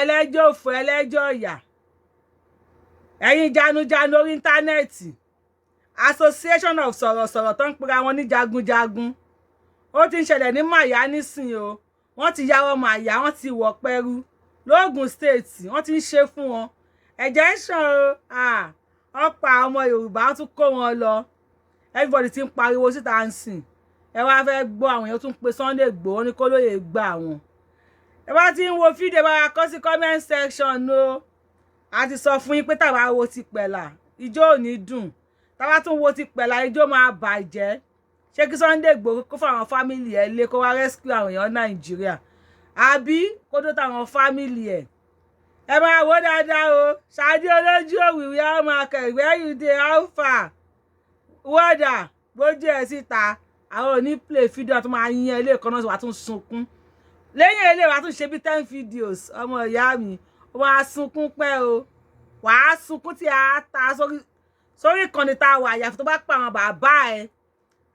ẹlẹ́jọ́ òfò ẹlẹ́jọ́ ìyà ẹ̀yin janujanu orí íńtánẹ́ẹ̀tì association of sọ̀rọ̀sọ̀rọ̀ tó ń pera wọn ní jagunjagun ó ti ń ṣẹlẹ̀ ní màyà nísìn o wọ́n ti yáwọ́ màyà wọ́n ti wọ̀ pẹ́rú lóògùn state wọ́n ti ń ṣe fún wọn ẹ̀jẹ̀ ń ṣàn o ọ̀pọ̀ àwọn ọmọ Yorùbá wọ́n tún kó wọn lọ everybody ti ń pariwo síta ń sìn ẹ wá fẹ́ gbọ́ àwọn èèyàn tún pe Sunday Igboho ní kó lóye gbà wọn ẹ bá ti ń wo fídíò bá wa kọ sí comment section o a ti sọ fún yín pé tàbá wo ti pẹ̀lá ijó ò ní dùn tàbá tún wo ti pẹ̀lá ijó máa bàjẹ́ ṣé kí Sunday Igboho kó fáwọn fámìlì ẹ̀ lé kó wá rescue àwọn èèyàn Nàìjíríà àbí kó tó táwọn fámìlì ẹ̀ ẹ máa wò dáadáa o Ṣadé olójú òwìwí á máa kẹ̀gbẹ́ you dey how far wọ́dà gbójú ẹ̀ síta àwọn ò ní play fídíò tó máa yín ẹ ilé kan náà wà tún sunkún lẹ́yìn ilé wa tún ṣe bí 10 videos ọmọ ìyá mi ó máa sunkún pẹ́ o wàá sunkún tí a ta sórí ìkànnì tá a wà àyàfi tó bá pa àwọn bàbá ẹ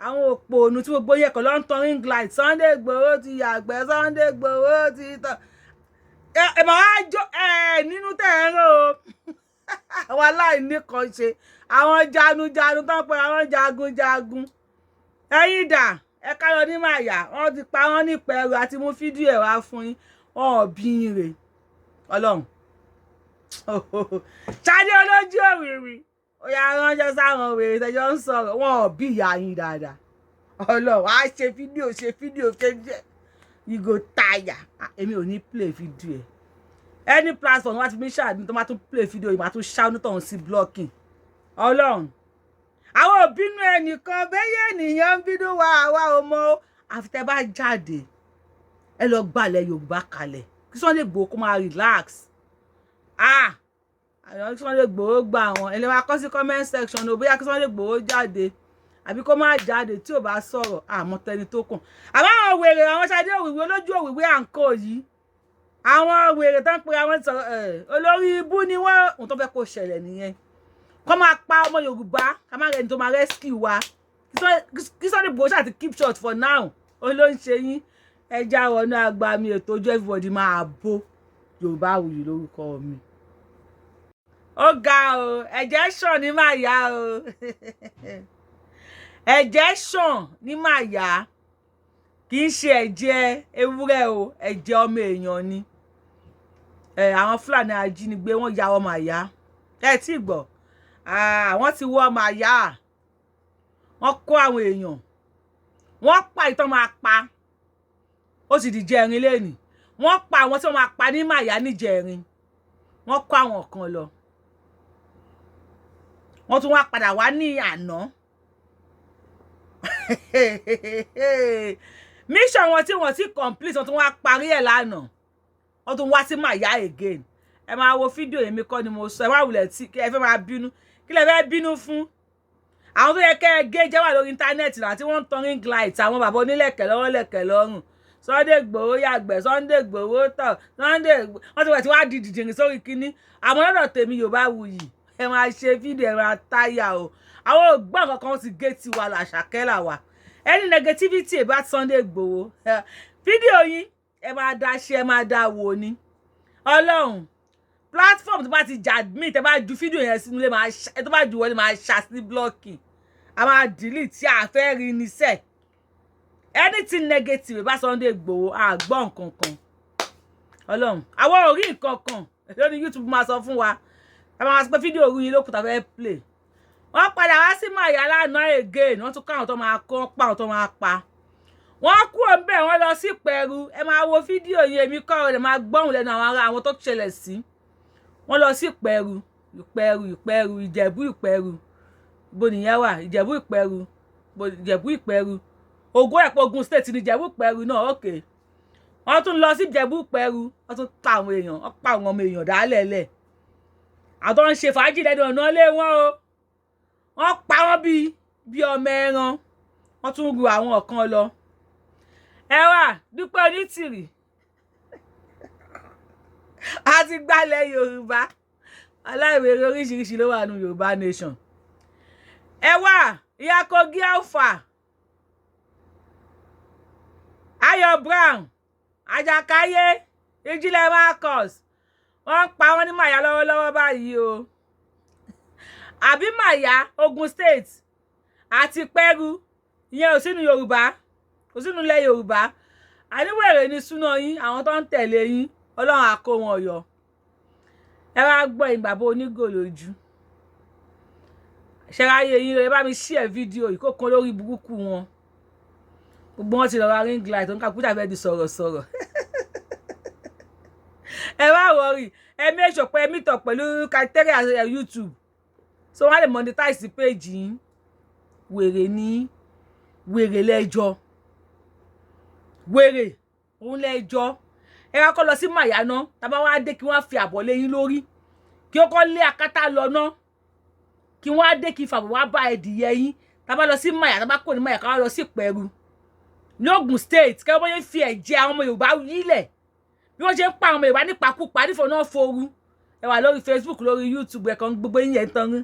àwọn òpònú tí gbogbo yẹ̀kọ̀ ló ń tan ring light Sunday Igboho ti yàgbẹ́ Sunday Igboho ti tàn ẹ̀mọ̀ wá jó nínú tẹ̀rọ o àwọn aláìní kan ṣe àwọn janujanu tó ń pè àwọn jagunjagun ẹ̀yin dà ẹ káyọ ní màyà wọn ti pa wọn ní pẹ̀rù àti mú fídíò ẹ̀ wá fún yín wọn ò bí yín rè Ọlọ́run Ṣadé olójú òwìwí ó yà ránṣẹ́ sáwọn wèrè tẹjọ ń sọ̀rọ̀ wọn ò bí ìyá yín dáadáa Ọlọ́run á ṣe fídíò kéjẹ you go tire èmi ò ní play fídíò ẹ any platform wá ti mi ṣáàdì tó máa tún play fídíò yìí máa tún ṣáà onítọ̀hún sí blocking Ọlọ́run àwọn òbínú ẹnìkan bẹ́yẹ̀ ènìyàn ń bínú wa àwa ò mọ̀ àfi tẹ́ bá jáde ẹ lọ gbalẹ̀ Yorùbá kalẹ̀ kí Sunday Igboho kó máa relax àwọn kí Sunday Igboho gba àwọn ẹni wá kọ sí comment section o bóyá kí Sunday Igboho jáde àbí kó má jáde tí ò bá sọ̀rọ̀ àmọ́ tẹni tó kàn àmọ́ àwọn wèrè àwọn Ṣadé òwìwí olójú òwìwí à ń kó yìí àwọn wèrè tán pé àwọn sọ̀rọ̀ olórí ibú ni wọ́n ohun tó fẹ́ kó ṣẹlẹ̀ nìyẹn kọ́ máa pa ọmọ Yorùbá ká má rẹni tó máa rescue wa kí Sunday Igboho ṣáà ti keep short for now ó ló ń ṣe yín ẹja wọnú àgbà mi ètò ojú everybody máa bó Yorùbáwùyí lórúkọ mi. Ó ga o ẹ̀jẹ̀ ṣàn ní màyà o ẹ̀jẹ̀ ṣàn ní màyà kì í ṣe ẹ̀jẹ̀ ewúrẹ́ o ẹ̀jẹ̀ ọmọ èèyàn ni àwọn Fúlàní ajínigbé wọ́n ya ọmọ àyà ẹ tí gbọ́ wọ́n ti wọ́ ọmọ àyà wọ́n kó àwọn èèyàn wọ́n pa ìtàn máa pa ó sì di jẹrin lẹ́nìí wọ́n pa àwọn tí wọ́n máa pa ní màyà níjẹrin wọ́n kó àwọn kan lọ wọ́n tún wá padà wá ní àná mission wọn tí wọ́n ti complete wọ́n tún wá parí ẹ̀ lánàá wọ́n tún wá sí màyà again ẹ máa wo fídíò èmi kọ́ ni mo sọ ẹ má wulẹ̀ tí ẹ fẹ́ máa bínú kí lẹ fẹ́ bínú fún àwọn tó yẹ kẹ́ ẹ gé jẹ́ wà lórí íńtánẹ́ẹ̀tì náà tí wọ́n ń tan ring light àwọn bàbá onílẹ̀kẹ̀ lọ́wọ́ lẹ̀kẹ̀ lọ́rùn Sunday Igboho yàgbẹ́ Sunday Igboho tọ̀ Sunday wọ́n ti wẹ̀ tí wàá di dìdìrín sórí kínní àmọ́ lọ́dọ̀ tèmi Yorùbáwùyí ẹ máa ṣe fídíò ẹ máa táyà o àwọn ògbọ́n kankan ti gé tiwa làṣàkẹ́là wa any negativity about Sunday Igboho fídíò yín ẹ máa dá ṣe ẹ máa dá wò ni Ọlọ́run platform tó bá ti jà mí tẹ bá ju fídíò yẹn sínú ilé máa ṣe tó bá ju wọlé máa ṣá sí blocking a máa delete tí a fẹ́ rí ní sẹ́ anything negative about Sunday Igboho a gbọ́ nǹkan kan Ọlọ́run àwọn ò rí nǹkan kan lórí YouTube máa sọ fún wa a máa sọ pé fídíò orí yín lókùtà fẹ́ play wọ́n padà wá sí màyà lánàá again wọ́n tún káwọn tó máa kọ́ pa àwọn tó máa pa wọ́n kú ńbẹ̀ wọ́n lọ sí Ìpẹ̀rù ẹ máa wo fídíò yẹn èmi kọ́ ẹ máa gbọ́hùn lẹ́nu àwọn tó ṣẹlẹ̀ sí wọ́n lọ sí Ìpẹ̀rù Ìjẹ̀bú Ìpẹ̀rù bó nìyẹn wà Ìjẹ̀bú Ìpẹ̀rù Ògùn ẹ̀pọ̀ Ògùn state ní Ìjẹ̀bú Ìpẹ̀rù náà okay wọ́n tún lọ sí Ìjẹ̀bú Ìpẹ̀rù wọ́n tún pa àwọn èèyàn wọ́n pa àwọn ọmọ èèyàn dálẹ̀lẹ̀ àtọ́ ń ṣe fàájì lẹ́nu ọ̀nà lé wọn o wọ́n pa wọ́n bí ọmọ ẹran wọ́n tún ru àwọn ọ̀kan lọ ẹ wà Dúpẹ́ Onítìrì a ti gbálẹ̀ Yorùbá aláìwèrè oríṣiríṣi ló wà ní Yorùbá nation ẹ wà ìyá Kogi Alfa Ayọ̀ Brown Àjàkáyé Ìjìnlẹ̀ Marcus wọ́n pa wọ́n ní Màyà lọ́wọ́lọ́wọ́ báyìí o àbí Màyà Ogun State àti Ìpẹ̀rù ìyẹn ò sínú Yorùbá kò sínú ilẹ̀ Yorùbá àníwèrè ní súná yín àwọn tó ń tẹ̀lé yín Ọlọ́run á kó wọn yọ ẹ wá gbọ́ ìgbàgbọ́ onígò lójú ṣẹ́ráyé yín lè bá mi share fídíò yìí kó kan lórí burúkú wọn gbogbo wọn ti lọ ra ring light tó ń kàkútà fẹ́ di sọ̀rọ̀sọ̀rọ̀ ẹ wá wọrí ẹ make sure pé ẹ meet up pẹ̀lú criteria YouTube so wọ́n lè monetize page yín wèrè ní wèrè lẹ́jọ́ wèrè òun lẹ́jọ́ ẹ wá kọ́ lọ sí Màyà náà tàbá wá dé kí wọ́n fi àbọ̀ lé yín lórí kí ó kọ́ lé akátá lọ náà kí wọ́n á dé kí fàbọ̀ wá bá ẹ̀dìyẹ yín tàbá lọ sí Màyà tàbá kò ní Màyà ká lọ sí Ìpẹ̀rù ní Ògùn state kí wọ́n fi ẹ̀jẹ̀ àwọn ọmọ Yorùbá yílẹ̀ bí wọ́n ṣe ń pa àwọn ọmọ Yorùbá nípakúpa nífọ̀ náà foru ẹ wà lórí Facebook lórí YouTube ẹ̀ kan gbogbo yín yẹn tán rí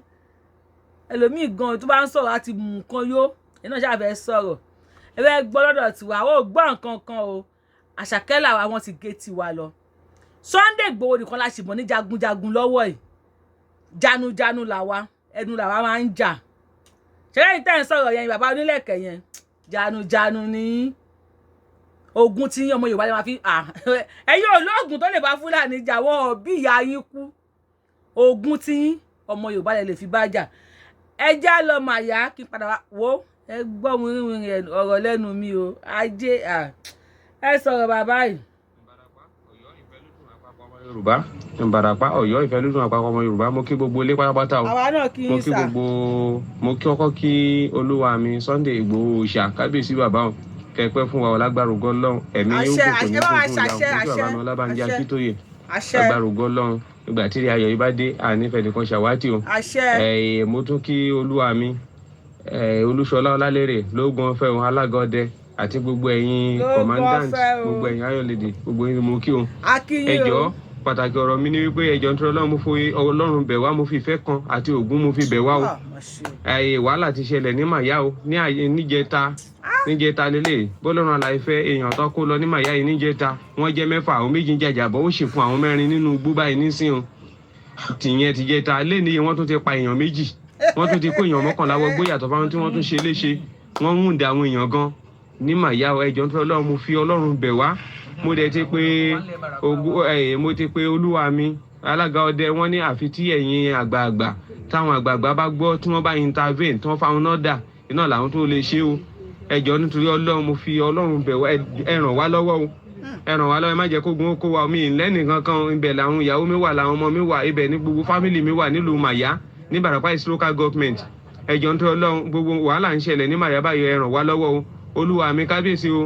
ẹlòmíì gan tó bá ń sọ̀rọ̀ láti mú nǹkan yó ẹ náà ṣàfẹ́ sọ̀rọ̀ ẹ fẹ́ gbọ́ lọ́dọ̀ tiwa ó gbọ́ nǹkan kan o Àṣàkẹ́ làwa wọn ti gé tiwa lọ Sunday Igboho nìkan la ṣìbọn ní jagunjagun lọ́wọ́ ẹ̀ janujanu làwa ẹnu làwa máa ń jà ṣẹlẹ́yìn tẹ́ ń sọ̀rọ̀ yẹn bàbá onílẹ̀kẹ̀ yẹn janujanu ní ogun tí ọmọ Yorùbá lè máa fi ẹ̀yin olóògùn tó lè bá Fúlàní jà wọ́n bí ìyá yín kú ogun tí ọmọ Yorùbá lè fi bá jà ẹ já lọ Màyà kí n padà wò ẹ gbọ́ mu rìnrìn ọ̀rọ̀ lẹ́nu mi o ajé ẹ sọ̀rọ̀ bàbá yìí. Yorùbá Ìbàràpá Ọ̀yọ́ ìfẹ́lódùn àpapọ̀ ọmọ Yorùbá mo kí gbogbo ilé pátápátá o àwa náà kí yín sà mo kí ọkọ kí olúwa mi Sunday Igboho Òòṣà kábíyèsí bàbá o kẹpẹ fún wa ọlágbára ògo Ọlọ́run ẹ̀mí yóò kò ní gbogbo ìyàwó tí bàbá mi Ọlábánjí Akíntóyè agbára ògo Ọlọ́run ìgbà tí ayọ̀ yìí bá dé ànífẹ́ nìkan ṣàwátì o mo tún kí olúwa mi Olúṣọlá Ọlálérè lóògùn ọ̀fẹ́ òun alága ọdẹ àti gbogbo ẹ̀yin commandant gbogbo ẹ̀yin ayọ̀lẹ̀dẹ̀ gbogbo ẹ̀yin mo kí o ẹjọ́ pàtàkì ọ̀rọ̀ mi ni wípé ẹjọ́ ń tọ́ Ọlọ́run mo fi Ọlọ́run bẹ̀ wá mo fi ìfẹ́ kan àti Ògún mo fi bẹ̀ wá o wàhálà ti ṣẹlẹ̀ ní Màyà o níjẹta lélẹ̀ bọ́lọ́run àlàyé fẹ́ èèyàn tó kó lọ ní Màyà yìí níjẹta wọ́n jẹ́ mẹ́fà àwọn méjì ń jàjàbọ̀ ó sì fún àwọn mẹ́rin nínú igbó báyìí nísìn o tìyẹn ti jẹta lẹ́ni wọ́n tún ti pa èèyàn méjì wọ́n tún ti kó èèyàn mọ́kànlá wọgbó yàtọ̀ fáwọn tí wọ́n tún ṣe léṣe wọ́n mú ìdá àwọn èèyàn gan ní Màyà o ẹjọ́ ń tọ́ Ọlọ́run mo fi Ọlọ́run bẹ̀ wá mo dẹ̀ ti pé olúwa mi alága ọdẹ wọn ní àfi tí ẹ̀yin àgbààgbà táwọn àgbààgbà bá gbọ́ tí wọ́n bá intervene tí wọ́n fáwọn náà dà iná làwọn tó lè ṣe o ẹjọ́ nítorí Ọlọ́run mo fi Ọlọ́run bẹ̀ wá ẹ ràn wá lọ́wọ́ o ẹ ràn wá lọ́wọ́ ẹ má jẹ́ kógun ó kó wa mi lẹ́nì kankan ibẹ̀ làwọn ìyàwó mi wà làwọn ọmọ mi wà ibẹ̀ ní gbogbo fámìlì mi wà nílùú Màyà ní Ìbàràpá East Local Government ẹjọ́ nítorí Ọlọ́run gbogbo wàhálà ń ṣẹlẹ̀ ní Màyà báyìí ẹ ràn wá lọ́wọ́ o olúwa mi kábíyèsí o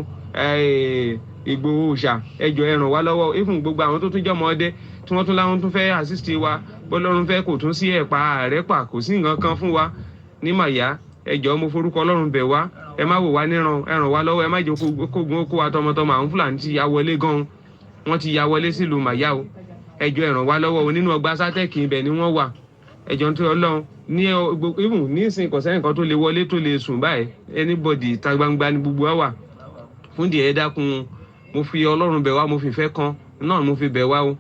Ìgbòho Òòṣà ẹjọ́ ẹ ràn wá lọ́wọ́ ifun gbogbo àwọn tó tún jọmọ ọdẹ tí wọ́n tún láwọn tún fẹ́ assist wa bọ́lọ́run fẹ́ kò tún sí ẹ̀pà àrẹ́pà kò sí nǹkan kan fún wa ní Màyà ẹjọ́ mo forúkọ Ọlọ́run bẹ̀ wá ẹ má wò wá níran ẹ ràn wá lọ́wọ́ ẹ má jẹ́ kógun ó kó wa tọmọtọmọ àwọn Fúlàní ti ya wọlé gan wọ́n ti ya wọlé sílùú Màyà o ẹjọ́ ẹ ràn wá lọ́wọ́ o nínú ọgbà sátẹ́kì ibẹ̀ ni wọ́n wà ẹjọ́ tó Ọlọ́run ní even ní ìsìn kọ̀sẹ́yìn kan tó lè wọlé tó lè sùn báyìí anybody ta gbangba ni gbogbo wa wà fún díẹ̀ dákun mo fi Ọlọ́run bẹ̀ wá mo fi fẹ́ kan náà mo fi bẹ̀ wá o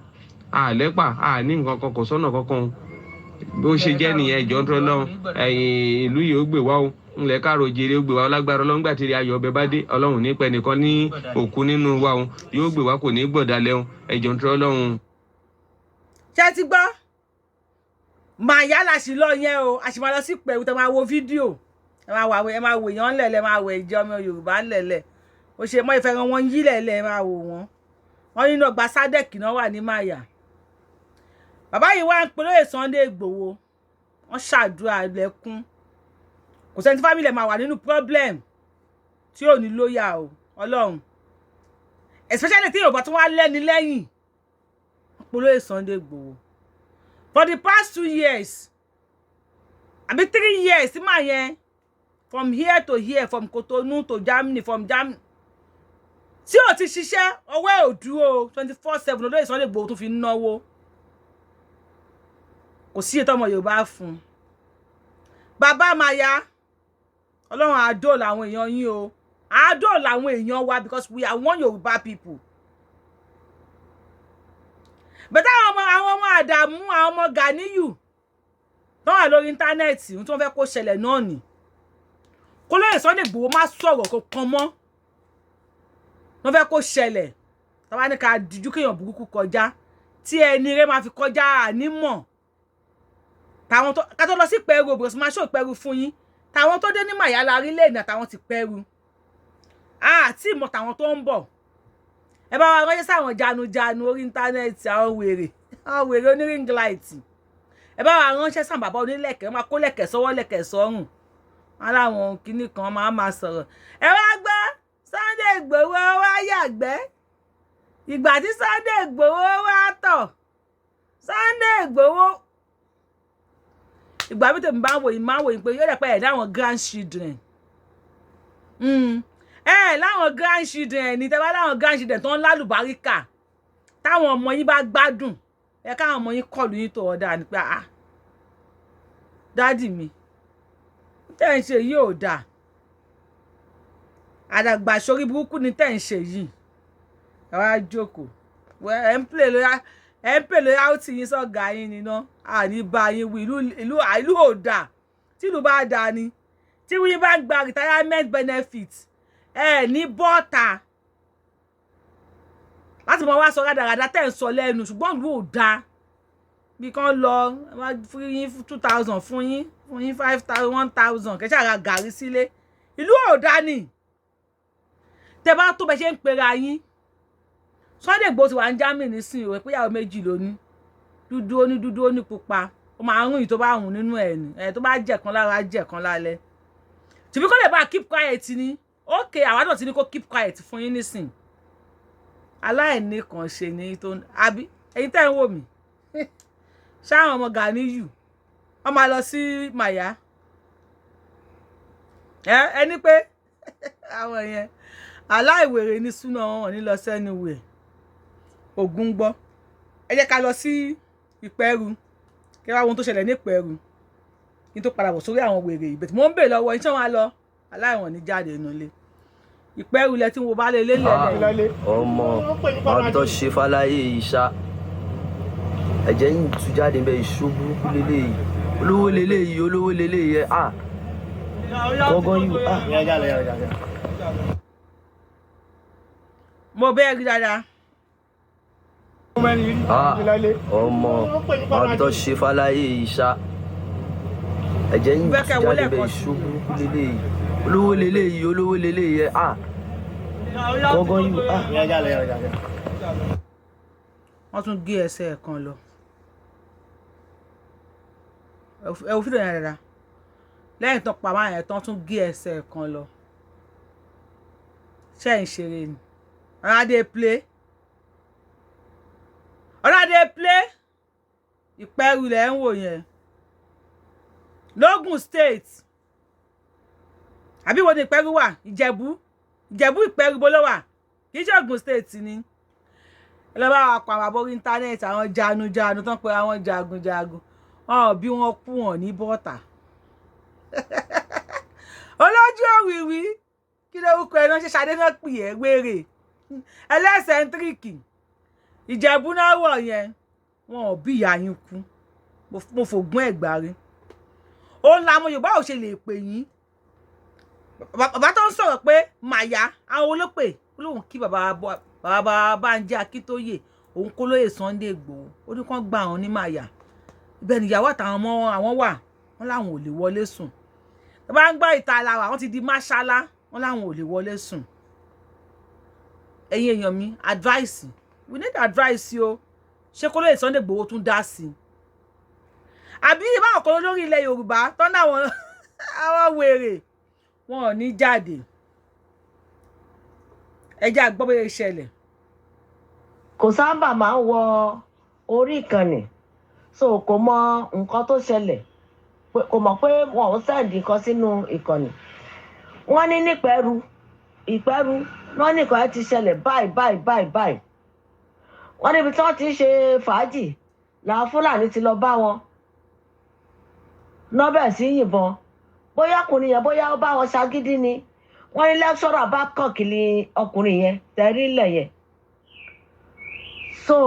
àlẹ́pà àní nǹkan kan kò sọ́nà kankan bó ṣe jẹ́ nìyẹn ìjọ tó lọ́run ìlú yìí ó gbè wá o ńlẹ̀ káàró jèrè ó gbè wá lágbára Ọlọ́run gbà tí ayọ̀ ọbẹ̀ bá dé Ọlọ́run ní pẹ́ nìkan ní òkú nínú wa o yóò gbè wá kò ní gbọ̀dálẹ̀ o ìjọ tó lọ́run. ṣé ti gbọ́ Màyà la sì lọ yẹn o a sì máa lọ sí Ìpẹ̀rù tẹ máa wo fídíò ẹ máa wo èèyàn ńlẹ̀lẹ̀ máa wo ìjọ ọmọ Yorùbá ńlẹ̀lẹ̀ ó ṣe mọ́ ìfẹ́ràn wọn yílẹ̀lẹ̀ máa wò wọ́n nínú ọgbà sádẹ́kì náà wà ní Màyà. Bàbá yìí wá ń polóyè Sunday Igboho wọ́n ṣàdúrà lẹ́kún kò sẹ́ni tí fámìlì máa wà nínú problem tí ò ní lóyà o Ọlọ́run especially tí Yorùbá tó wá lẹ́ni lẹ́yìn polóyè Sunday Igboho for the past 2 years àbí 3 years tí màá yẹn from here to here from Cotonou to Germany from Germany tí ò ti ṣiṣẹ́ ọwọ́ ẹ̀ ò dúró 24/7 olóyè Sunday Igboho tó fi ń náwó kò sí ètò ọmọ Yorùbá fún bàbá Màyà Ọlọ́run àdó làwọn èèyàn yín o àdó làwọn èèyàn wa because we are one Yorùbá people bẹ́ẹ̀ àwọn ọmọ Àdàmú àwọn ọmọ Ganiyu tó wà lórí íńtánẹ́ẹ̀tì ohun tí wọ́n fẹ́ kó ṣẹlẹ̀ náà ni kó lóyè Sunday Igboho má sọ̀rọ̀ kankan mọ́ wọ́n fẹ́ kó ṣẹlẹ̀ tàbá ní ká díjú kéèyàn burúkú kọjá tí ẹni rẹ̀ máa fi kọjá ànímọ̀ táwọn tó ká tó lọ sí Pẹ́rù bros máa ṣó Pẹ́rù fún yín táwọn tó dé ní Màyà la rí lẹ́ẹ̀nà táwọn ti Pẹ́rù àti ìmọ̀ táwọn tó ń bọ̀ ẹ bá wa ránṣẹ́ sáwọn janujanu orí íńtánẹ́ẹ̀tì àwọn wèrè oní ring light ẹ bá wa ránṣẹ́ sáwọn bàbá onílẹ̀kẹ̀ máa kó lẹ̀kẹ̀ sọ́wọ́ lẹ̀kẹ̀ sọ́rùn wọn láwọn kinní kan máa sọ̀rọ̀ ẹ wá gbọ́ Sunday Igboho wá yàgbẹ́ ìgbà tí Sunday Igboho wá tọ̀ Sunday Igboho ìgbà bí tèmi bá wò yìí máa wò yìí pé yóò dẹ̀ pẹ́ ẹ̀ láwọn grandchildren láwọn grandchildren ní tẹ́ bá láwọn grandchildren tó ń lálùbáríkà táwọn ọmọ yín bá gbádùn ẹ káwọn ọmọ yín kọlù yín tó ọ̀dà ni pé dádì mi tẹ́ ń ṣe yìí ò dáa àdàgbà sórí burúkú ni tẹ́ ń ṣe yìí ẹ wá jókòó ẹ ń pè lórí áùtì yín sọ̀gá yín níná àní bá yín wí ìlú ò dáa tí ìlú bá dáa ni tí wọ́n bá ń gba retirement benefit ní bọ́ọ̀tà láti mọ wá sọ rádaràdá tẹ́ ń sọ lẹ́nu ṣùgbọ́n ìlú ò dáa bí kan lọ fún yín 2,000 fún yín 5,000 1,000 kẹ́sà ra gàrí sílé ìlú ò dáa ni tẹ́ bá tó bẹ ṣe ń pera yín Sunday Igboho ti wà ní Germany nísìnyí o pé ìyàwó méjì lóní dúdú ó ní pupa ó máa ń rún yìí tó bá hùn nínú ẹ̀ ní tó bá jẹ̀kan lára jẹ̀kan lálẹ́ tìbí kó lè bá keep quiet ni okay àwa náà ti ní kó keep quiet fún yín nísìn aláìní kan ṣe ní tó àbí ẹ̀yin tẹ́ ń wò mí ṣáwọn ọmọ Ganiyu wọ́n máa lọ sí Màyà ẹni pé àwọn yẹn aláìwèrè ní súná wọn ní lọ sẹ́nu wẹ̀ ògún gbọ́ ẹ jẹ́ ká lọ sí Ìpẹ́rù kí wá ohun tó ṣẹlẹ̀ ní Ìpẹ́rù kí n tó padà bọ̀ sórí àwọn wèrè ìbẹ̀tì mo ń bè lọ́wọ́ yín tí wọ́n á lọ aláìwọ̀n ní jáde inú ilé Ìpẹ́rù lẹ tí mo bá lé lélẹ̀ ọmọ ọtọ ṣe fàlàyé ìṣá ẹ̀jẹ̀ yìí tú jáde bẹ ìṣó burúkú lélẹyìí olówó lélẹyìí ẹ gọgán yìí mo bẹ́ẹ̀ rí dáadáa. ọmọ ọtọ ṣe fàlàyé ìṣá ẹ̀jẹ̀ yìí tú jáde bẹ ìṣó burúkú lélẹyìí olówó lélẹyìí ẹ gọgán yìí wọ́n tún gé ẹsẹ̀ kan lọ ẹ wo fídíò yẹn dáadáa lẹ́yìn tán pa máa yẹn tán tún gé ẹsẹ̀ kan lọ ṣe ń ṣeré ni ọ̀nàdé play Ìpẹ́rù lẹ̀ ń wò yẹn lógùn state àbí wo ni Ìpẹ́rù wà Ìjẹ̀bú Ìpẹ́rù bó ló wà kì í ṣe Ògùn state ni ẹ lọ bá wa pa àwọn aborí íńtánẹ́ẹ̀tì àwọn janujanu tán pé àwọn jagunjagun bí wọ́n kú wọn ní bọ́tà olójú òwìwí kí lórúkọ ẹ̀ náà ṣe ṣadé náà pè é wéré ẹlẹ́sẹ̀ntríkì Ìjẹ̀bú náà wọ̀ yẹn wọn ò bí ìyá yín kú mo fògùn ẹ̀gbá rí òun làwọn Yorùbá ò ṣe lè pè yín bàbá tó ń sọ̀rọ̀ pé Màyà àwọn olópè olóhùn kí bàbá Bánjí Akíntóyè òun kó lóyè Sunday Igboho ó ní kán gba àwọn ní Màyà ibẹ̀ níyàwó àtàwọn ọmọ àwọn wà wọn láwọn ò lè wọlé sùn tó bá ń gbọ́ ìta ara wọn ti di máṣálá wọn láwọn ò lè wọlé sùn ẹ̀yin èèyàn mi advice we need advice yo ṣé kó lè Sunday Igboho tún dá sí àbí báwọn kan lórí ilẹ̀ Yorùbá tó ń dáwọn àwọn wèrè wọn ò ní jáde ẹjẹ́ àgbọ́ bóyá ìṣẹ̀lẹ̀. Kò sábà máa ń wọ orí ìkànnì so kò mọ nǹkan tó ṣẹlẹ̀ kò mọ̀ pé wọn ò sẹ́ǹdì nǹkan sínú ìkànnì wọ́n ní nípẹ̀rù ìpẹ́rù wọ́n ní nǹkan ti ṣẹlẹ̀ báyìí wọ́n níbi tí wọ́n ti ń ṣe fàájì làwọn Fúlàní ti lọ bá wọn nọ́bẹ̀ sí yìnbọn bóyá ọkùnrin yẹn bóyá ó bá wọn ṣagídí ni wọ́n ní lẹ́kṣọ́rà bá kàn kìlì ọkùnrin yẹn tẹ̀rí ilẹ̀ yẹn so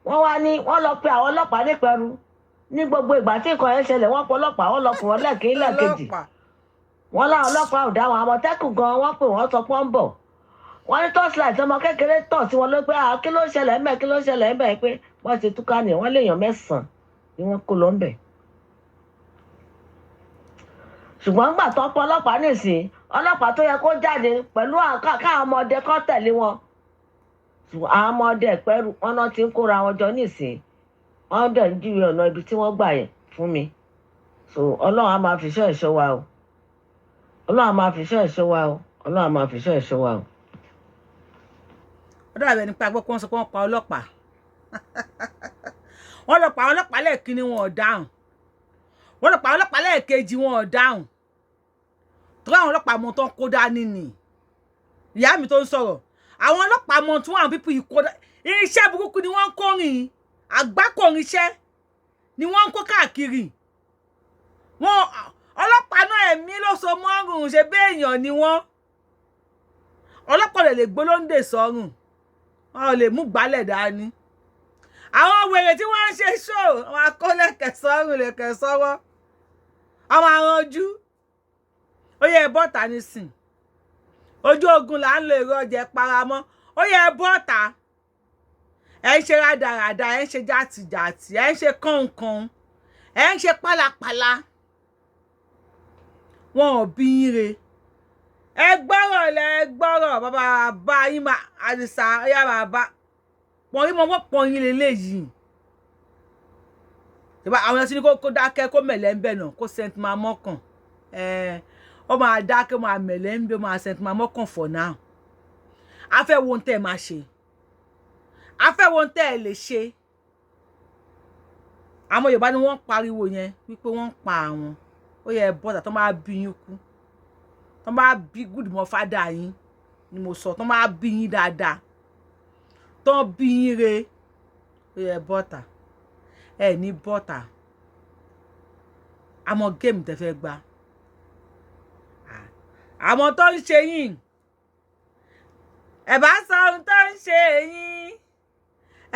wọ́n wá ní wọ́n lọ pe àwọn ọlọ́pàá nípẹ̀rù ní gbogbo ìgbà tí nǹkan yẹn ṣẹlẹ̀ wọ́n pe ọlọ́pàá wọ́n lọ pè wọ́n lẹ́ẹ̀kejì wọ́n láwọn ọlọ́pàá ò dá wọn Àmọ̀tẹ́kùn gan wọ́n pè wọ́n sọ pé wọ́n ń bọ̀ wọ́n ní torchlight ọmọ kékeré tọ̀ sí wọn ló pé kí ló ṣẹlẹ̀ ń bẹ̀ kí ló ṣẹlẹ̀ ń bẹ̀ pé wọ́n ti túká ní wọ́n léèyàn 9 ni wọ́n kó lọ ń bẹ̀. ṣùgbọ́n gbà tó pọ̀ ọlọ́pàá nìsín ọlọ́pàá tó yẹ kó jáde pẹ̀lú káwọn ọmọdé kan tẹ̀lé wọn àwọn ọmọdé ìpẹ́rù wọn náà ti ń kóra wọn jọ nìsín wọn dẹ̀ ń júwe ọ̀nà ibi tí wọ́n gbà yẹn fún mi so Ọlọ́run á máa fi iṣẹ́ ẹ̀ṣọ́ wa o Ọlọ́run á máa fi iṣẹ́ ẹ̀ṣọ́ wa o Ọlọ́run á máa fi iṣẹ́ ẹ̀ṣọ́ wa o. ó dàbẹ̀ nípa gbọ́ pé wọ́n sọ pé wọ́n pa ọlọ́pàá wọ́n lọ pa ọlọ́pàá lẹ́ẹ̀kínní wọn ò dáhùn wọ́n lọ pa ọlọ́pàá lẹ́ẹ̀kejì wọn ò dáhùn tó àwọn ọlọ́pàá mọ tó ń kó dání ni ìyá mi tó ń sọ̀rọ̀ àwọn ọlọ́pàá mọ tí wọ́n àwọn pípọ̀ ìkó irinṣẹ́ burúkú ni wọ́n ń kó rìn àgbákò irinṣẹ́ ni wọ́n ń kó káàkiri wọn ọlọ́pàá náà ẹ̀mí ló so mọ́rùn ṣe béèyàn ni wọ́n ọlọ́pàá lè gbólóńdè sọ́rùn wọn ò lè mú gbálẹ̀ dání àwọn wèrè tí wọ́n ń ṣe ṣó wọn akó lẹ̀kẹ̀ sọ́rùn lẹ̀kẹ̀ sọ́wọ́ ọmọ àrànjú ó yẹ bọ́ta nísìn ojú ogun là ń lo èrò ọjà paramọ́ ó yẹ bọ́ta ẹ ń ṣe rádaràda ẹ ń ṣe jàtìjàtì ẹ ń ṣe kọ̀ǹkọ̀ǹ ẹ ń ṣe pálapàla wọn ò bí yín re ẹ gbọ́rọ̀ lẹ gbọ́rọ̀ bàbá yín máa àdìsá ọyá bàbá pọ̀ yín mọ́ wọ́n pọ̀ yín lélẹ́yìí àwọn ẹ̀sìn ní kó dákẹ́ kó mẹ̀lẹ́ ń bẹ̀ náà kó sent máa mọ́kàn ó máa dákẹ́ máa mẹ̀lẹ́ ń bẹ̀ máa sent máa mọ́kàn for now afẹ́ wo ń tẹ́ ẹ máa ṣe afẹ́ wo ń tẹ́ ẹ lè ṣe àwọn Yorùbá ni wọ́n ń pariwo yẹn wípé wọ́n ń pa àwọn ó yẹ bọ́dà tó máa bí yín kú tó máa bí good mọ́ fádà yín ni mo sọ tó máa bí yín dáadáa tó bí yín re ó yẹ bọ́tà ẹ ní bọ́tà àmọ́ géèmù tẹ́ fẹ́ gbà àmọ́ tó ń ṣe yín ẹ bá sọ ohun tó ń ṣe yín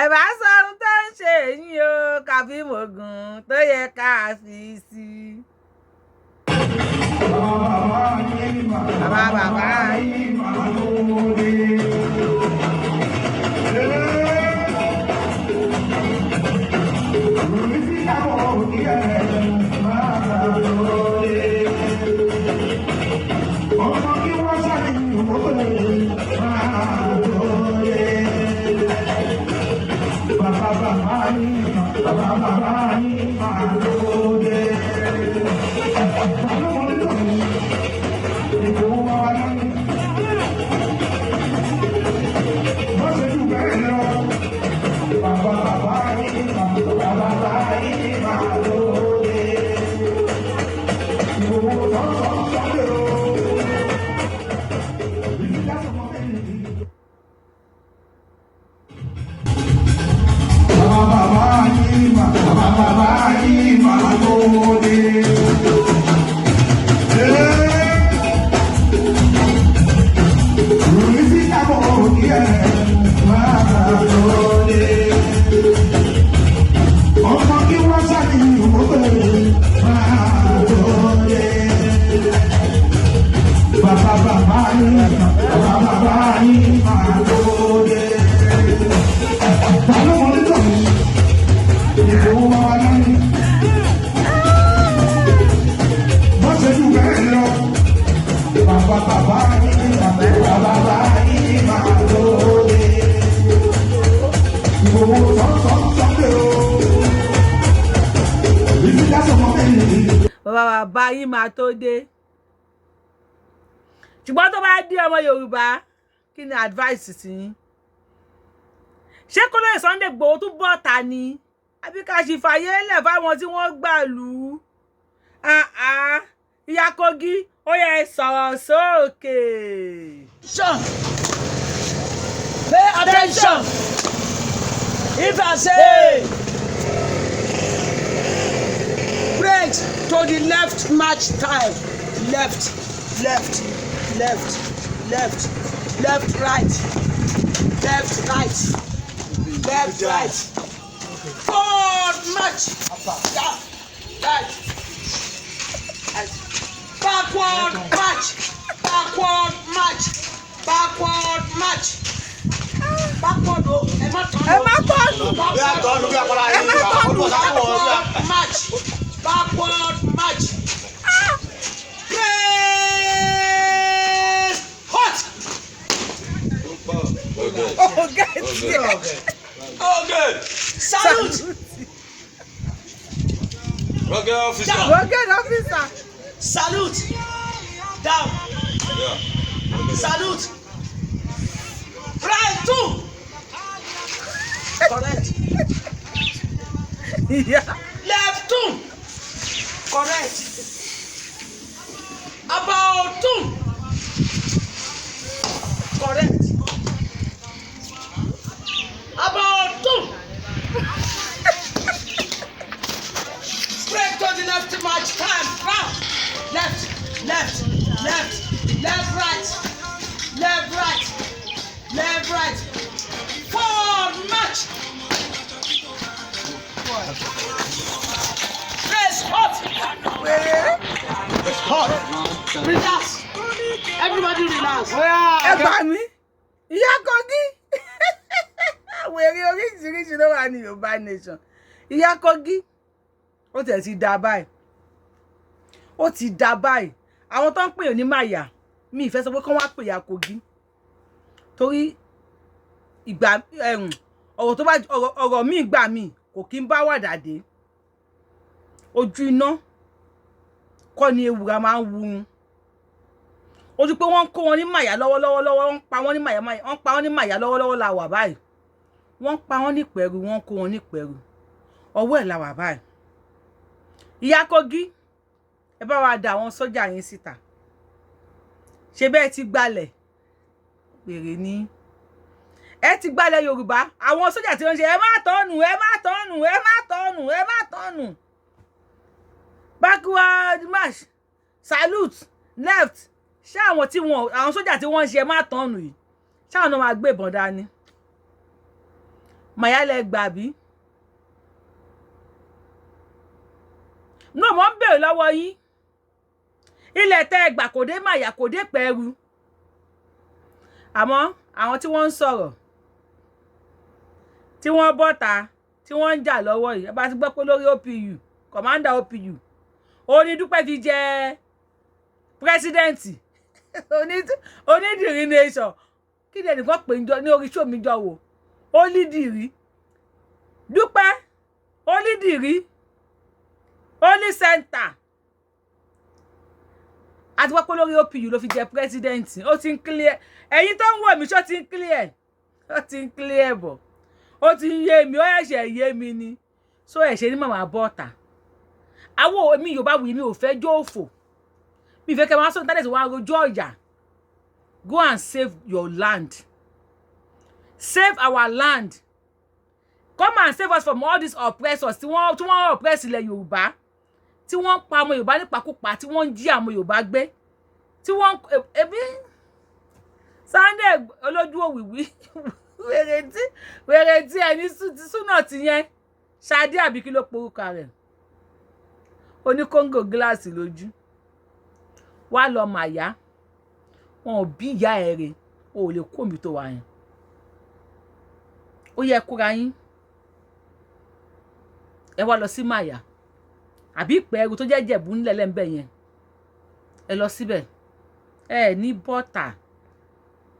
ẹ bá sọ ohun tó ń ṣe yín o kàfí mọ̀gùn tó yẹ ká fi sí bàbá yín bàbá yín máa tó dé ṣùgbọ́n tó bá dé ọmọ Yorùbá kí ni advice sí yín ṣé kó lóye Sunday Igboho tún bọ́ ta ni àbí ká sì fàyè lẹ̀ fáwọn tí wọ́n gbà lù ú ìyá Kogi ó yẹ sọ̀rọ̀ sókè. Pay attention. If I say break to the left march time, left, right, left, right. Forward march. Yeah, right. Backward march. Backward march. Backward march. Backward, oh, march. Backward march. Praise hot. Okay. Salute. Rugged officer. Salute. Down. Yeah. Salute. Right, two. Correct. Yeah. Left, two. Correct. About two. Correct. About two. Straight to the left march time. Round. Left, right. Left, right. Forward march. Press hot. It's hot. Relax. Everybody relax. ẹ gbà mí ìyá Kogi wèrè oríṣiríṣi ló wà ní Yorùbá nation ìyá Kogi ó tẹ̀ ti dá báyìí àwọn tó ń pè ní màyà mi ìfẹ́ sọ pé kán wá pè ìyá Kogi torí ìgbà ọ̀rọ̀ tó bá ọ̀rọ̀ míì gbà mí kò kí ń bá wàdà dé ojú iná kọ́ ni ewùrà máa ń wurun ojú pé wọ́n ń kó wọn ní màyà lọ́wọ́lọ́wọ́ wọ́n ń pa wọ́n ní màyà lọ́wọ́lọ́wọ́ la wà báyìí wọ́n ń pa wọ́n ní pẹ̀rù wọ́n ń kó wọn ní pẹ̀rù ọwọ́ ẹ̀ la wà báyìí ìyá Kogi ẹ bá wa dà àwọn sójà yín síta ṣe bẹ́ẹ̀ ti gbalẹ̀ pèrè ní ẹ ti gbalẹ̀ Yorùbá àwọn sójà tí wọ́n ṣe ẹ má tọ́nù backward march salute left ṣé àwọn sójà tí wọ́n ń ṣe ẹ má tọ́nù yìí ṣé àwọn náà máa gbé ìbọn dání màyálẹ̀ gbàbí no mo ń bèrè lọ́wọ́ yín ilẹ̀ tẹ́ ẹ gbà kò dé màyà kò dé pẹ̀rù àmọ́ àwọn tí wọ́n ń sọ̀rọ̀ tí wọ́n bọ́ta tí wọ́n ń jà lọ́wọ́ yìí ẹ bá ti gbọ́ pé lórí OPU commander OPU ó ní Dúpẹ́ fi jẹ pírẹsidẹ́ǹtì onídìrí nation kí ni ẹnìkan pè ní orí show mi jọ wò ó lídìrí Dúpẹ́ ó lídìrí Holy Center àti wọ́n pé lórí OPU ló fi jẹ president ó ti ń clear ẹ̀yin tó ń wò mí ṣó ti ń clear bọ̀ ó ti ń yé mi ó ẹ̀ṣẹ̀ yé mi ni so ẹ̀ṣẹ̀ ní màmá bọ́ta àwọn mi Yorùbáwùyí mi ò fẹ́ jóòfò mi fẹ́ kẹ́ máa sọ internet wá rojọ́ ọ̀yà go and save your land save our land come and save us from all these oppressors tí wọ́n oppress ilẹ̀ Yorùbá tí wọ́n pa ọmọ Yorùbá nípakúpa tí wọ́n jí àwọn Yorùbá gbé tí wọ́n ebi Sunday olójú òwìwí wèrè tí ẹni súnà ti yẹn Ṣadé àbí kí ló porúkọ rẹ̀ oní kóńgò gíláàsì lójú wá lọ màyá wọn ò bí ìyá ẹ̀ rè o ò lè kó omi tó wà yẹn ó yẹ kóra yín ẹ wá lọ sí màyà àbí ìpẹ́ẹ́rù tó jẹ́ Ìjẹ̀bú ńlẹ̀ lẹ́ńbẹ̀ yẹn ẹ lọ síbẹ̀ ẹ ní bọ́tà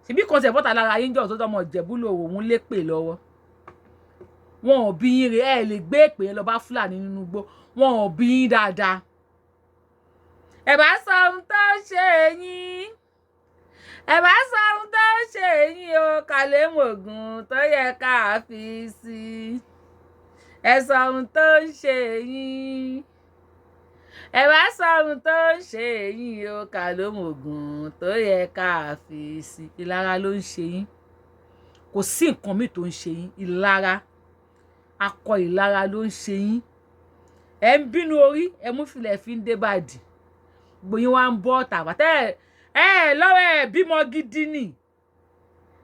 ṣebí kan tẹ̀ bọ́tà lára yín jọ tó tọmọ Ìjẹ̀bú lò òun lépè lọ́wọ́ wọn ò bí yín rè ẹ lè gbé èpè yẹn lọ bá Fúlàní nínú igbó wọn ò bí yín dáadáa ẹ bá sọ ohun tó ṣe yín ẹ bá sọ ohun tó ṣe yín o ká lè mọ̀gùn tó yẹ ká fi sí ẹ sọ ohun tó ń ṣe yín ẹ bá sọ ohun tó ń ṣe yín o ká lè mọ̀gùn tó yẹ ká fi sí ìlara ló ń ṣe yín kò sí nǹkan míì tó ń ṣe yín ìlara akọ ìlara ló ń ṣe yín ẹ ń bínú orí ẹ mú filẹ̀ fi ń dé bàdì gbòyìn wa ń bọ́ tàbátẹ́ lọ́wọ́ ẹ bímọ gidi ni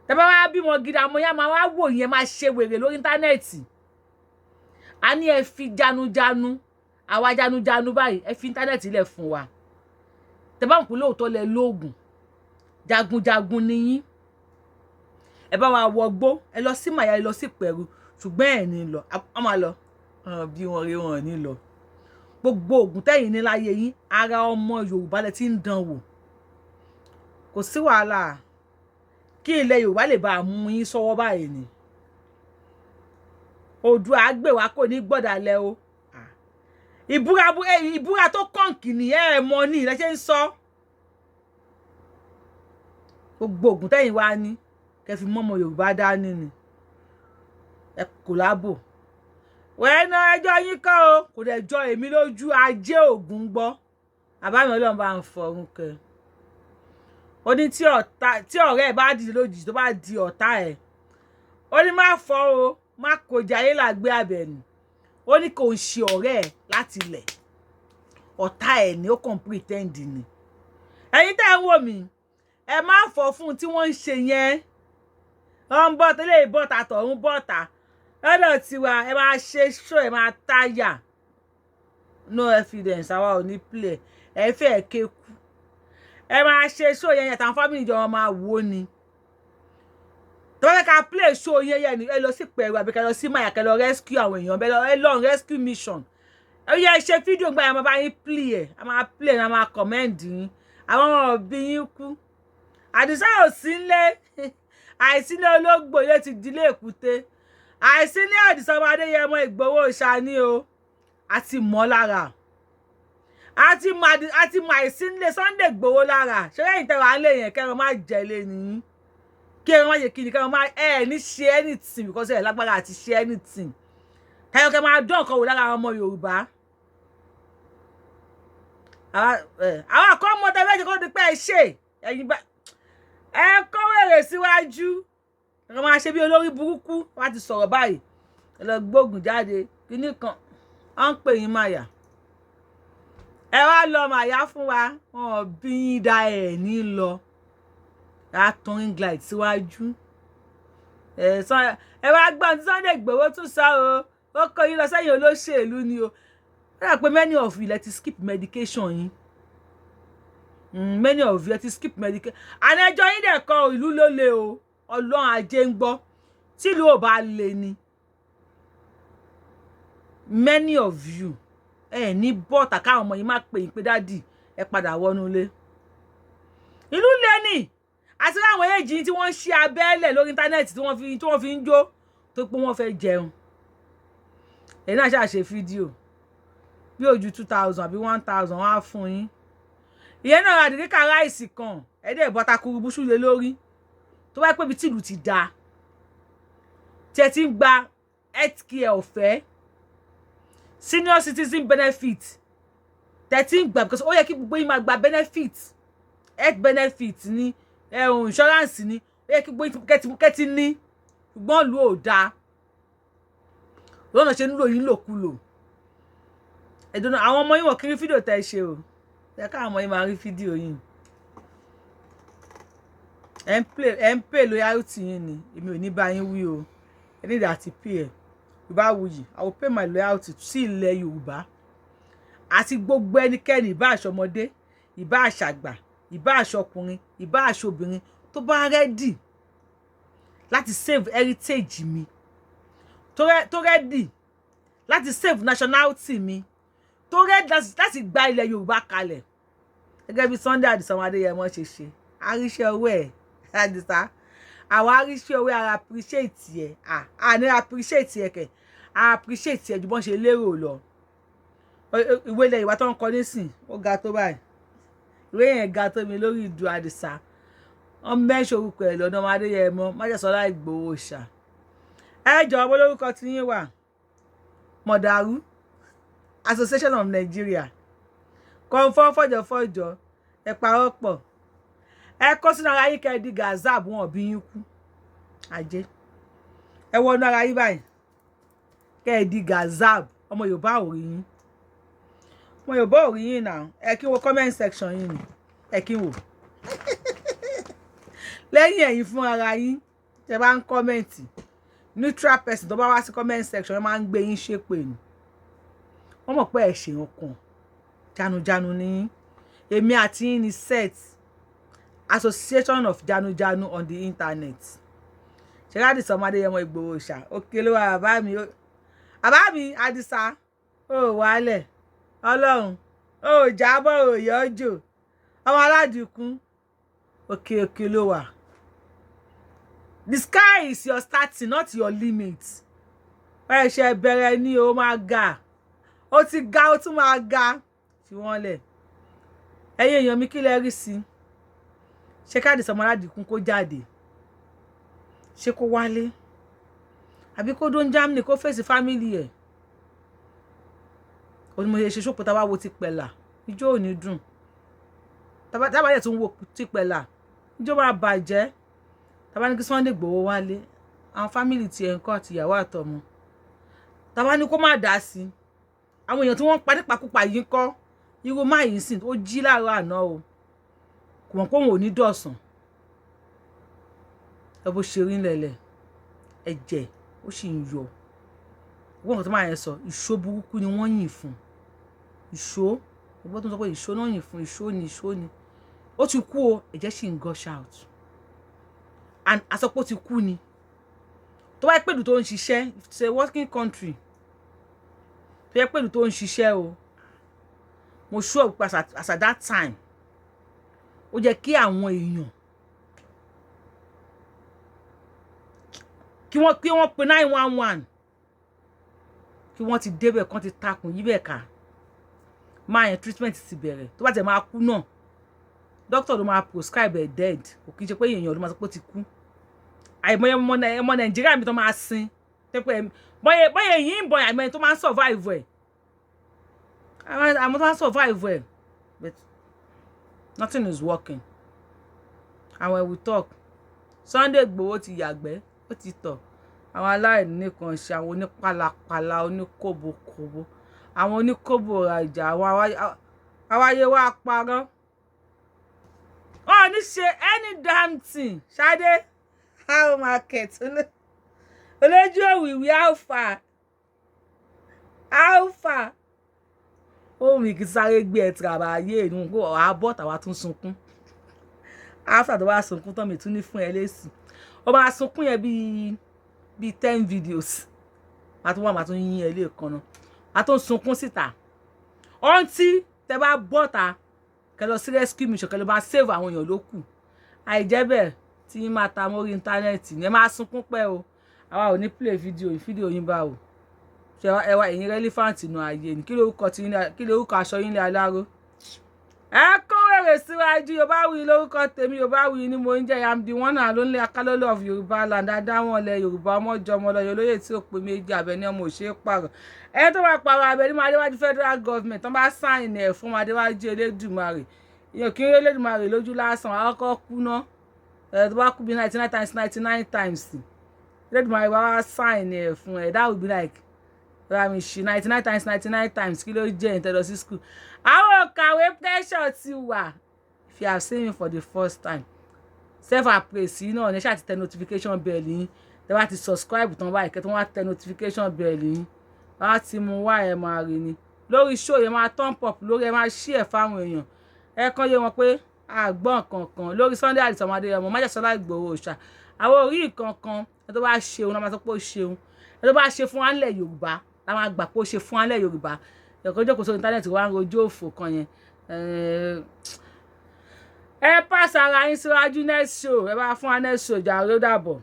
tẹ́ bá wá bímọ gidi àmọ́ yá máa wá wò yẹn máa ṣe wèrè lórí íńtánẹ́ẹ̀tì a ní ẹ fi janujanu àwa janujanu báyìí ẹ fi íńtánẹ́ẹ̀tì lẹ̀ fún wa tẹ́ bá ń pè lóòótọ́ lẹ lóògùn jagunjagun ni yín ẹ bá wa wọgbó ẹ lọ sí màyà ẹ lọ sí pẹ̀rù ṣùgbọ́n ẹ̀ ní lọ ọ máa lọ bí wọn rí wọn ní lọ gbogbo ògùn tẹ́yìn ní láyé yín ara ọmọ Yorùbá lẹ ti ń dán wò kò sí wàhálà kí ilẹ̀ Yorùbá lè bá mú yín sọ́wọ́ báyìí ni Oòduà àgbè wa kò ní gbọ́dàlẹ̀ o ìbúra tó kọ̀ǹkì ní mọ ní ilẹ̀ ṣe ń sọ gbogbo ògùn tẹ́yìn wá ní kẹfì mọ́mọ Yorùbá dání ni ẹ kò lábò wẹ́ẹ́nà ẹjọ́ yín kọ́ o kò dẹ̀ jọ èmi lójú ajé ògùn gbọ́ àbámi Ọlọ́run bá ń fọrún kẹ ó ní tí ọ̀rẹ́ ẹ̀ bá dìde lójijì tó bá di ọ̀tá ẹ̀ ó ní má fọ́ o má kọjá ayé làgbé àbẹ̀nù ó ní kò ń ṣe ọ̀rẹ́ ẹ̀ láti ilẹ̀ ọ̀tá ẹ̀ ni ó kàn pretend ni ẹ̀yin tẹ́ ń wò mí ẹ má fọ́ fún tí wọ́n ń ṣe yẹn wọ́n ń bọ́ tẹ́lẹ̀ bọ́ta tọ̀hún bọ́ta lọ́dọ̀ tiwa ẹ máa ṣe show ẹ máa táyà no evidence àwa ò ní play ẹ fẹ́ kéku ẹ máa ṣe show yẹn yẹn tàn family jọ wọn máa wò ni tọ́wọ́ ká play show yẹn yẹn ni ẹ lọ sí pẹ̀rù àbí kẹ lọ sí mayà kẹ lọ rescue àwọn èèyàn bẹ́ẹ̀ lọ ẹ lọ rescue mission ẹ yẹ ṣe fídíò gba ẹ máa bá yín play ẹ a máa play ẹ máa comment yín àwọn òbí yín kú àdìsá ò sí nílé àìsílé ológbò ilé ti dilé èkúté àìsílé àdìsá ọmọ Adéyẹmọ Ìgbòho ṣáni o àti mọ́ lára àti mọ àìsílé Sunday Ìgbòho lára ṣé lẹ́yìn tẹ́wà á lè yẹn kẹ́rọ má jẹ́lé nìyí kí ẹ̀rọ má yẹ kí ni kẹ́rọ má ní ṣe anything because ẹ̀ lágbára àti ṣe anything kẹ́rọ kẹ́ máa dán ọkọ̀ wò lára ọmọ Yorùbá àwọn àkọ́mọ tẹ́lẹ̀ jẹ́ kó ti pẹ́ ṣe ẹ̀yìn bá ẹ kó wèrè síwájú ẹ máa ṣe bí olórí burúkú wá ti sọ̀rọ̀ báyìí ẹ lọ gbógun jáde kíní kan à ń pè yín máyà ẹ wá lọ màyà fún wa wọn bí yín da ẹ ní lọ àtún ring light síwájú ẹ wá gbọ́n tí Sunday Igboho tún sọ ó kó yín lọ sẹ́yìn olóṣèlú ni o ẹ rà pé many of you let skip medication yín many of you let skip medication àná ẹjọ́ yín dẹ̀ kọ ìlú ló le o Ọlọ́run ajé ń gbọ́ tílùú ò bá le ni many of you ní bọ́ọ̀tà káwọn ọmọ yìí má pè yín pé dádì ẹ padà wọnú ilé ìlú lé ní àti láwọn èjì tí wọ́n ń ṣe abẹ́lẹ̀ lórí íńtánẹ́ẹ̀tì tí wọ́n fi ń jó tó pé wọ́n fẹ́ jẹun èyí náà ṣàṣe fídíò bí ojú 2000 àbí 1000 wọ́n á fún yín ìyẹn náà àdìríkà ráìsì kan ẹ̀dẹ̀ bọ́ta kurubúṣú lé lórí tó bá pẹ́ bí tìlù ti dáa tí ẹ ti ń gba health care ọ̀fẹ́ senior citizen benefit tẹ̀tí ń gbà because ó yẹ kí gbogbo yín máa gba benefit health benefit ní insurance ní ó yẹ kí gbogbo yín kẹ́tí ní ṣùgbọ́n ìlú ò dáa lọ́nà ṣe ń lò yín lòkulò ẹ̀dùn àwọn ọmọ yín wọ̀ kí rí fídíò tẹ́ ṣe o ẹ ká àwọn ọmọ yín máa rí fídíò yín ẹ ń pè loyalty yín ni èmi ò ní bá yín wí o ẹ ní ìdàtí pay ẹ Yorùbáwùyí I will pay my loyalty sí ilẹ̀ Yorùbá àti gbogbo ẹnikẹ́ni ìbá àṣọmọdé ìbá àṣàgbà ìbá àṣọkùnrin ìbá àṣọbìnrin tó bá rẹ́dì láti save heritage mi tó rẹ́dì láti save nationality mi tó rẹ́dì láti gba ilẹ̀ Yorùbá kalẹ̀ gẹ́gẹ́ bí Sunday Adisa Adéyẹmọ ṣe àríṣẹ́ owó ẹ̀ Adisa àwọn àríṣẹ́ owó ara appreciate ẹ̀ àní appreciate ẹ̀ kẹ̀ appreciate ẹ̀ ju bọ́n ṣe lérò lọ ìwé ilẹ̀ Yorùbá tó ń kọ nísìn ó ga tó báyìí yẹn ga tó mi lórí ìdú àdìsá wọ́n mẹ́ṣọ orúkọ ẹ̀ lọ́nà ọmọdé yẹn mọ́ májèsọ́lá Ìgbòho ṣá ẹ jọ̀ọ́ bó lórúkọ tí yín wà Mọ̀dàrú Association of Nigeria kọ́ńfọ́ fọ́jọ́fọ́jọ́ ẹ parọ́ pọ̀ ẹ kó sínú ara yín kẹ́ di gazab wọn bí yín kú ajé ẹ wọnú ara yín báyìí kẹ́ di gazab ọmọ Yorùbá ò rí yín ọmọ Yorùbá ò rí yín náà ẹ kí n wo comment section yín ni ẹ kí n wò lẹ́yìn ẹ̀yin fún ara yín tẹ́ bá ń kọ́mẹ̀ntì neutral person tó bá wá sí comment section ẹ máa ń gbé yín ṣépè ni wọ́n mọ̀ pé ẹ ṣe ọkàn janujanu ní èmi àti yín ní set Association of Janujanu on the internet ṣẹ́gáàdì sọmọdé yẹmọ Ìgbòho ṣá òkè ló wà bàbá mi Àdìsá ó wálẹ̀ Ọlọ́run ó jábọ̀ ó yọjò ọmọ aládìkún òkè ló wà. The sky is your starting, not your limit. Ẹ ṣe bẹ̀rẹ̀ ní o máa ga. Ó ti ga, ó tún máa ga. Fi wọ́n lẹ̀. Ẹ̀yin èèyàn mi kí lẹ rí sí. Ṣé káàdì sọmọ aládìkún kó jáde? Ṣé kó wálé? Àbí kó dó ń Germany kó fèsì family ẹ̀? Ó ní mo ṣe ṣòpò tá bá wo ti pẹ̀lá. Ijó ò ní dùn. Tá bá dẹ̀ tún wo ti pẹ̀lá. Ijó máa bàjẹ́. Tá bá ní kí Sunday Igboho wálé àwọn family ti ẹ̀ ń kọ́ àti ìyàwó àtọmọ tá bá ní kó má dá sí àwọn èèyàn tí wọ́n pa nípakúpa yìí kọ́ irú máa yìí sìn ó jí láàárọ̀ àná o kò mọ̀ pé òun ò ní dọ̀sán ẹ bó ṣe rí ńlẹ̀lẹ̀ ẹ̀jẹ̀ ó sì ń yọ wọ́n kàn tó máa yẹn sọ ìṣó burúkú ni wọ́n yìn fún ìṣó ọgbọ́n tó ń sọ pé ìṣó náà yìn fún ìṣó ni ó ti kú o ẹ̀jẹ̀ sì ń gush out and asọpọ̀ ti kú ni tó bá pẹ̀lú tó ń ṣiṣẹ́ it's a working country tó yẹ pẹ̀lú tó ń ṣiṣẹ́ o mo sure pé as at that time ó jẹ́ kí àwọn èèyàn kí wọ́n pe 911 kí wọ́n ti débẹ̀ kán ti takùn yíbẹ̀ ká máa yẹn treatment ti bẹ̀rẹ̀ tó bá tẹ̀ máa kú náà doctor ló máa prescribe ẹ̀ dead kò kí n ṣe pé èèyàn ló máa sọ pé ó ti kú àìmọye ọmọ Nàìjíríà mi tó máa sin tẹ́pẹ́ bọ́yẹ yìí ń bọ̀ àìmọye tó máa ń survive ẹ̀ àmọ́ tó máa ń survive ẹ̀ but nothing is working and when we talk Sunday Igboho ti yàgbẹ́ ó ti tọ̀ àwọn aláìní kan ṣe àwọn onípàlàpàlà oníkòbòkòbò àwọn oníkòbò rajà àwọn àwáyé wa parọ́ wọn ní ṣe any damn thing Ṣadé how market olójú òwìwí how far ó mi kì í sáré gbé ẹ tìràbà ayé inú kó àbọ̀ tàwa tún sunkún after tó bá sunkún tán mi tún ní fún ẹ lésì ó máa sunkún yẹn bíi 10 videos màá tún yín ẹ lẹ́ẹ̀kan náà màá tún sunkún síta ọ̀ǹtí tẹ bá bọ́ta kẹ lọ sí rescue mission kẹ lọ máa save àwọn èèyàn lókù àìjẹ́ bẹ́ẹ̀ tí yín máa ta mórí íńtánẹ́ẹ̀tì ní ẹ máa sunkún pẹ́ o àwa ò ní play fídíò yín bá o ṣe ẹwà ẹ̀yin relevant nù ayé ni kí lórúkọ aṣọ yín lé aláró ẹ kó wèrè síwájú Yorùbáwùyí lórúkọ tèmi Yorùbáwùyí ni mo ń jẹ́ am the one and only akálọ́lọ́ of Yorùbá land adáwọn ilẹ̀ Yorùbá ọmọjọ ọmọlọyọ olóyè tí ó pé méjì Àbẹ̀ní ọmọ òṣèré pààrọ̀ ẹni tó bá pààrọ̀ Àbẹ̀ní máa déwájú federal government tó bá sáìn ẹ̀ fún máa déwájú Elédùmarè èèyàn kí Elédùmarè lójú lásán àkọ́kọ́ kú ná tó bá kú bí 99 times Elédùmarè wá sáìn ẹ̀ fún ẹ̀ that would be like rami ṣì 99 times kí ló jẹ́ ìtẹ́lọ sí school àwọn òkàwé pressure ti wà if you have seen me for the first time self appraise yìí náà ní ṣáà ti tẹ notification bell yín tẹ bá ti subscribe tán báyìí kẹ́ tó wá tẹ notification bell yín wá ti mú wá ẹ̀ máa rí ni lórí show yẹn máa turn up lórí ẹ̀ máa share fáwọn èèyàn ẹ̀ kan yé wọn pé àgbọ̀n kankan lórí Sunday Adéyẹmọ Adéyẹmọ májèsọ́lá Ìgbòho ṣá àwọn orí kankan ẹ̀ tó bá ṣeun náà máa sọ pé ó ṣeun ẹ̀ tó bá ṣe fún wa nílẹ̀ Yorùbá láwọn àgbà pé ó ṣe fún alẹ́ Yorùbá ẹ̀kọ́ jókòó sórí íńtánẹ́ẹ̀tì wá ń rojú òfò kan yẹn ẹ pass ara yín síwájú next show ẹ bá fún wa next show jà ló dàbọ̀.